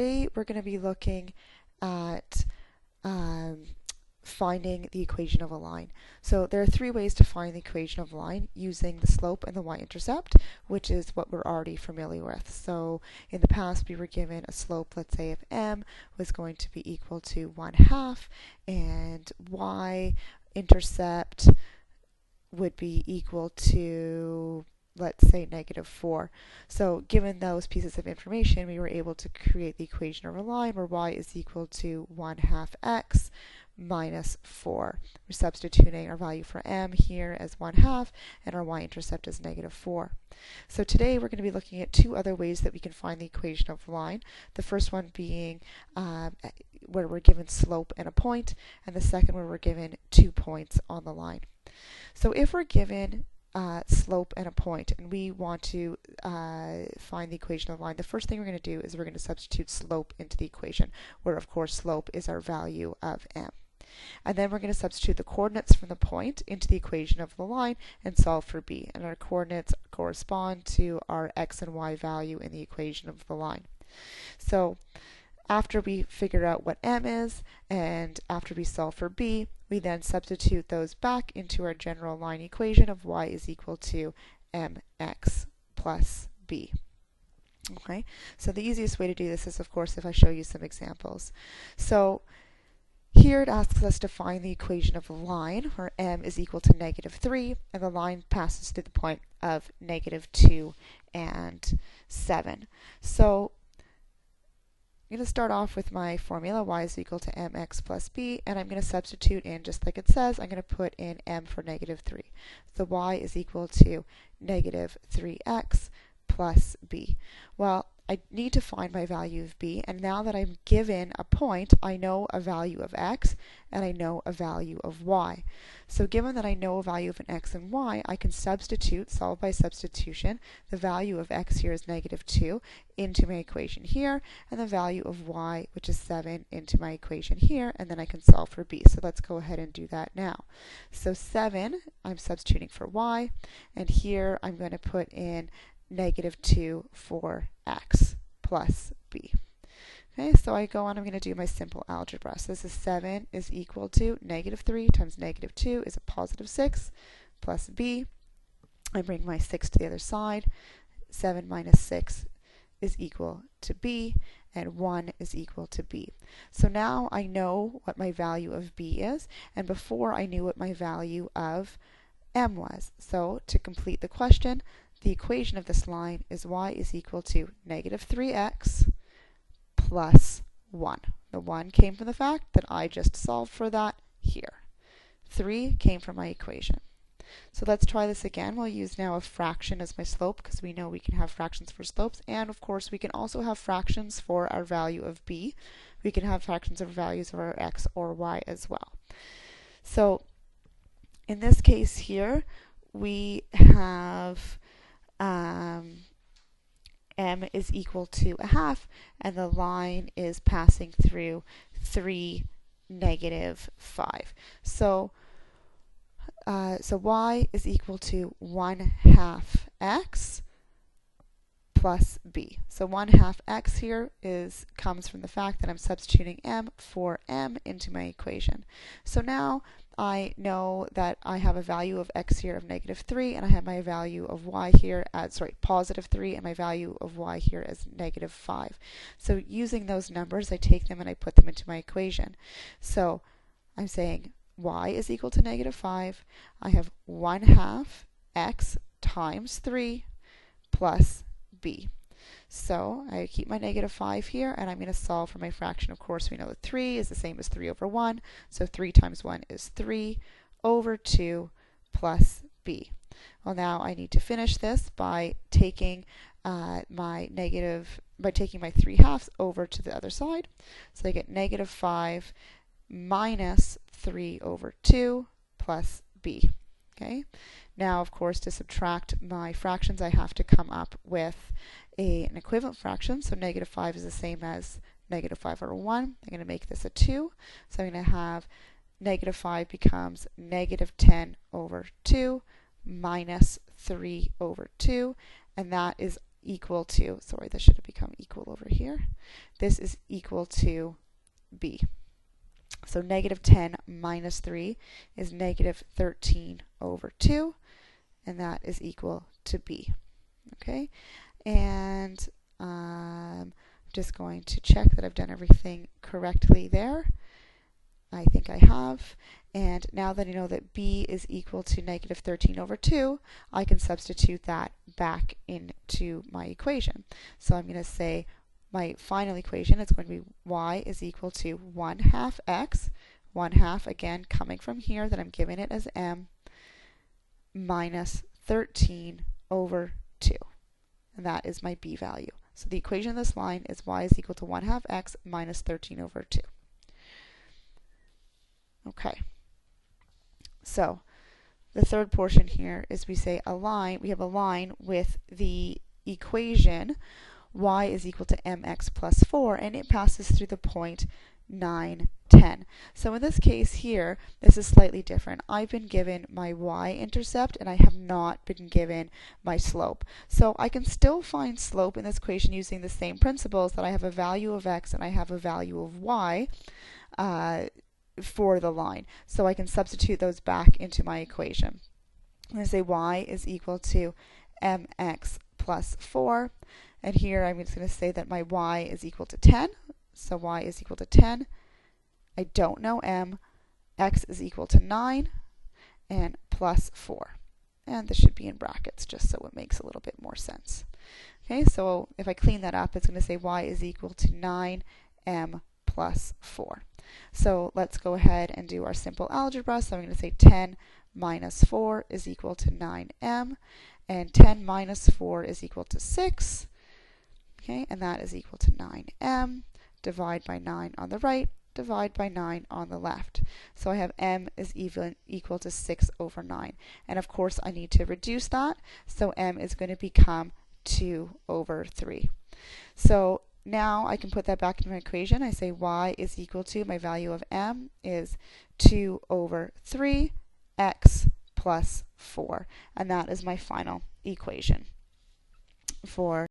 today we're going to be looking at finding the equation of a line. So there are three ways to find the equation of a line using the slope and the y-intercept, which is what we're already familiar with. So in the past we were given a slope, let's say if m was going to be equal to 1/2 and y-intercept would be equal to, let's say, -4. So given those pieces of information, we were able to create the equation of a line where y is equal to 1/2 x minus 4. We're substituting our value for m here as 1/2 and our y-intercept as -4. So today we're going to be looking at two other ways that we can find the equation of a line. The first one being where we're given slope and a point, and the second where we're given 2 points on the line. So if we're given slope and a point, and we want to find the equation of the line, the first thing we're going to do is we're going to substitute slope into the equation, where of course slope is our value of m. And then we're going to substitute the coordinates from the point into the equation of the line and solve for b. And our coordinates correspond to our x and y value in the equation of the line. So after we figure out what m is, and after we solve for b, we then substitute those back into our general line equation of y is equal to mx plus b. Okay, so the easiest way to do this is, of course, if I show you some examples. So here it asks us to find the equation of a line where m is equal to -3, and the line passes through the point of -2 and 7. So I'm going to start off with my formula, y is equal to mx plus b, and I'm going to substitute in, just like it says, I'm going to put in m for -3. So y is equal to -3x plus b. Well, I need to find my value of b, and now that I'm given a point, I know a value of x and I know a value of y. So given that I know a value of an x and y, I can solve by substitution, the value of x here is -2 into my equation here, and the value of y, which is 7, into my equation here, and then I can solve for b. So let's go ahead and do that now. So 7, I'm substituting for y, and here I'm going to put in -2 for x plus b. Okay, so I go on, I'm going to do my simple algebra. So this is 7 is equal to -3 times -2 is a +6 plus b. I bring my 6 to the other side. 7 minus 6 is equal to b, and 1 is equal to b. So now I know what my value of b is, and before I knew what my value of m was. So to complete the question, the equation of this line is y is equal to -3x plus 1. The 1 came from the fact that I just solved for that here. 3 came from my equation. So let's try this again. We'll use now a fraction as my slope, because we know we can have fractions for slopes, and of course we can also have fractions for our value of b. We can have fractions of values of our x or y as well. So in this case here, we have m is equal to 1/2, and the line is passing through 3, -5. So y is equal to 1/2 x plus b. So 1/2 x here comes from the fact that I'm substituting m for m into my equation. So now I know that I have a value of x here of -3, and I have my value of y here at, +3, and my value of y here as -5. So using those numbers, I take them and I put them into my equation. So I'm saying y is equal to -5. I have 1/2 x times 3 plus b. So I keep my -5 here, and I'm going to solve for my fraction. Of course, we know that 3 is the same as 3 over 1, so 3 times 1 is 3 over 2 plus b. Well, now I need to finish this by taking my 3/2 over to the other side. So I get -5 minus 3 over 2 plus b. Okay. Now, of course, to subtract my fractions, I have to come up with an equivalent fraction. So -5 is the same as -5 over 1. I'm going to make this a 2. So I'm going to have -5 becomes -10 over 2 minus 3 over 2. And that is equal to, sorry, this should have become equal over here. This is equal to b. So negative 10 minus 3 is negative 13 over 2, and that is equal to b. Okay, and I'm just going to check that I've done everything correctly there. I think I have. And now that I know that b is equal to negative 13 over 2, I can substitute that back into my equation. So I'm going to say my final equation is going to be y is equal to 1/2 x, 1/2 again coming from here that I'm giving it as m, minus 13 over 2. And that is my b value. So the equation of this line is y is equal to 1/2 x minus 13 over 2. Okay. So the third portion here is we say a line, we have a line with the equation y is equal to mx plus 4, and it passes through the point 9, 10. So in this case here, this is slightly different. I've been given my y-intercept and I have not been given my slope. So I can still find slope in this equation using the same principles, that I have a value of x and I have a value of y for the line. So I can substitute those back into my equation. I'm going to say y is equal to mx plus 4. And here I'm just going to say that my y is equal to 10. So y is equal to 10. I don't know m. X is equal to 9. And plus 4. And this should be in brackets just so it makes a little bit more sense. Okay, so if I clean that up, it's going to say y is equal to 9m plus 4. So let's go ahead and do our simple algebra. So I'm going to say 10 minus 4 is equal to 9m. And 10 minus 4 is equal to 6. Okay, and that is equal to 9m. Divide by 9 on the right, divide by 9 on the left. So I have m is equal to 6 over 9. And of course I need to reduce that, so m is going to become 2 over 3. So now I can put that back into my equation. I say y is equal to, my value of m is 2 over 3 x plus 4. And that is my final equation for